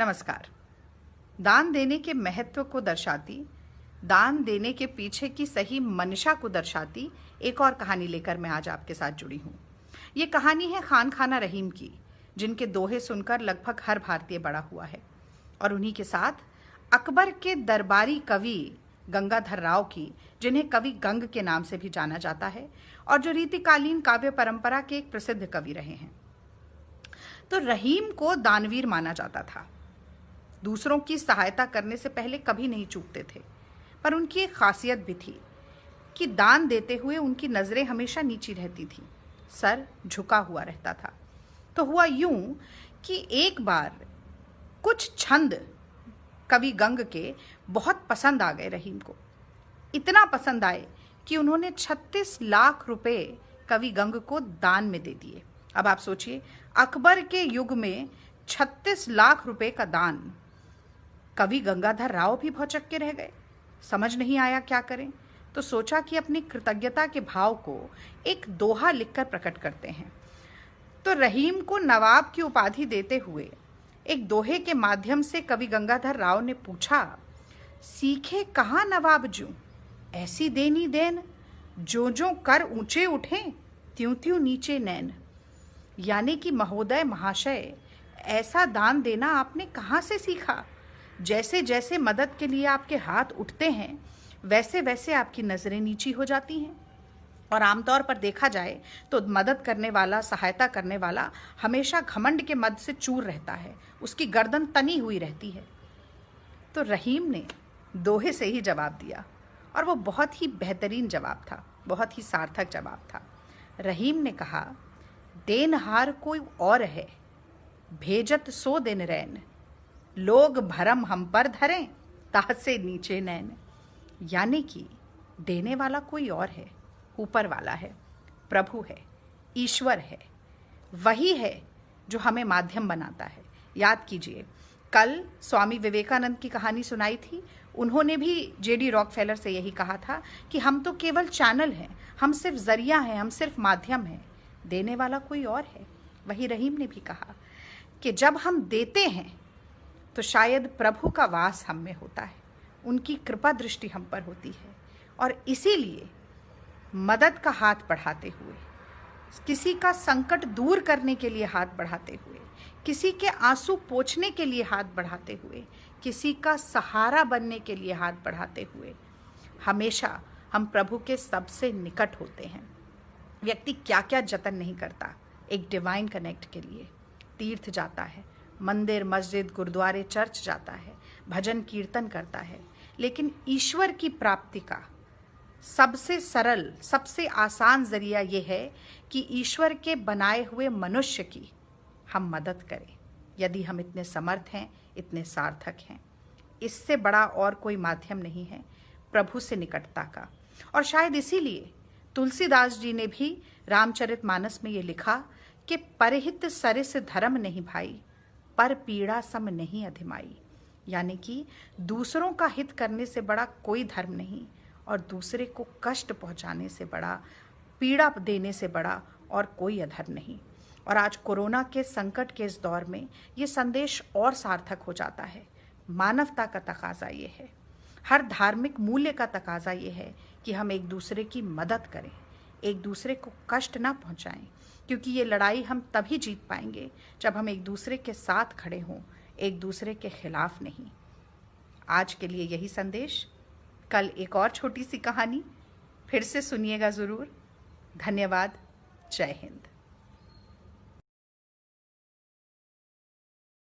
नमस्कार। दान देने के महत्व को दर्शाती, दान देने के पीछे की सही मंशा को दर्शाती एक और कहानी लेकर मैं आज आपके साथ जुड़ी हूँ। ये कहानी है खान खाना रहीम की, जिनके दोहे सुनकर लगभग हर भारतीय बड़ा हुआ है, और उन्हीं के साथ अकबर के दरबारी कवि गंगाधर राव की, जिन्हें कवि गंग के नाम से भी जाना जाता है और जो रीतिकालीन काव्य परंपरा के एक प्रसिद्ध कवि रहे हैं। तो रहीम को दानवीर माना जाता था। दूसरों की सहायता करने से पहले कभी नहीं चूकते थे, पर उनकी एक खासियत भी थी कि दान देते हुए उनकी नजरें हमेशा नीची रहती थी, सर झुका हुआ रहता था। तो हुआ यूं कि एक बार कुछ छंद कवि गंग के बहुत पसंद आ गए रहीम को। इतना पसंद आए कि उन्होंने 36 लाख रुपए कवि गंग को दान में दे दिए। अब आप सोचिए, अकबर के युग में 36 लाख रुपए का दान। कवि गंगाधर राव भी भौचक्के के रह गए, समझ नहीं आया क्या करें। तो सोचा कि अपनी कृतज्ञता के भाव को एक दोहा लिखकर प्रकट करते हैं। तो रहीम को नवाब की उपाधि देते हुए एक दोहे के माध्यम से कवि गंगाधर राव ने पूछा, सीखे कहाँ नवाब जूं ऐसी देनी देन, जो जो कर ऊंचे उठे त्यों त्यों नीचे नैन। यानी कि महोदय महाशय, ऐसा दान देना आपने कहाँ से सीखा? जैसे जैसे मदद के लिए आपके हाथ उठते हैं, वैसे वैसे आपकी नजरें नीची हो जाती हैं। और आमतौर पर देखा जाए तो मदद करने वाला, सहायता करने वाला हमेशा घमंड के मद से चूर रहता है, उसकी गर्दन तनी हुई रहती है। तो रहीम ने दोहे से ही जवाब दिया, और वो बहुत ही बेहतरीन जवाब था, बहुत ही सार्थक जवाब था। रहीम ने कहा, देनहार कोई और है, भेजत सो दिन रैन, लोग भरम हम पर धरें, ताह से नीचे नैन। यानी कि देने वाला कोई और है, ऊपर वाला है, प्रभु है, ईश्वर है, वही है जो हमें माध्यम बनाता है। याद कीजिए, कल स्वामी विवेकानंद की कहानी सुनाई थी। उन्होंने भी जेडी रॉकफेलर से यही कहा था कि हम तो केवल चैनल हैं, हम सिर्फ जरिया हैं, हम सिर्फ माध्यम हैं, देने वाला कोई और है। वही रहीम ने भी कहा कि जब हम देते हैं तो शायद प्रभु का वास हम में होता है, उनकी कृपा दृष्टि हम पर होती है। और इसीलिए मदद का हाथ बढ़ाते हुए, किसी का संकट दूर करने के लिए हाथ बढ़ाते हुए, किसी के आंसू पोंछने के लिए हाथ बढ़ाते हुए, किसी का सहारा बनने के लिए हाथ बढ़ाते हुए, हमेशा हम प्रभु के सबसे निकट होते हैं। व्यक्ति क्या क्या जतन नहीं करता एक डिवाइन कनेक्ट के लिए। तीर्थ जाता है, मंदिर, मस्जिद, गुरुद्वारे, चर्च जाता है, भजन कीर्तन करता है, लेकिन ईश्वर की प्राप्ति का सबसे सरल, सबसे आसान जरिया यह है कि ईश्वर के बनाए हुए मनुष्य की हम मदद करें। यदि हम इतने समर्थ हैं, इतने सार्थक हैं, इससे बड़ा और कोई माध्यम नहीं है प्रभु से निकटता का। और शायद इसीलिए तुलसीदास जी ने भी रामचरितमानस में ये लिखा कि परहित सरिस धर्म नहीं भाई, पर पीड़ा सम नहीं अधिमाई। यानी कि दूसरों का हित करने से बड़ा कोई धर्म नहीं, और दूसरे को कष्ट पहुंचाने से बड़ा, पीड़ा देने से बड़ा और कोई अधर्म नहीं। और आज कोरोना के संकट के इस दौर में ये संदेश और सार्थक हो जाता है। मानवता का तकाजा ये है, हर धार्मिक मूल्य का तकाजा ये है कि हम एक दूसरे की मदद करें, एक दूसरे को कष्ट ना पहुंचाएं, क्योंकि ये लड़ाई हम तभी जीत पाएंगे जब हम एक दूसरे के साथ खड़े हों, एक दूसरे के खिलाफ नहीं। आज के लिए यही संदेश। कल एक और छोटी सी कहानी फिर से सुनिएगा ज़रूर। धन्यवाद। जय हिंद।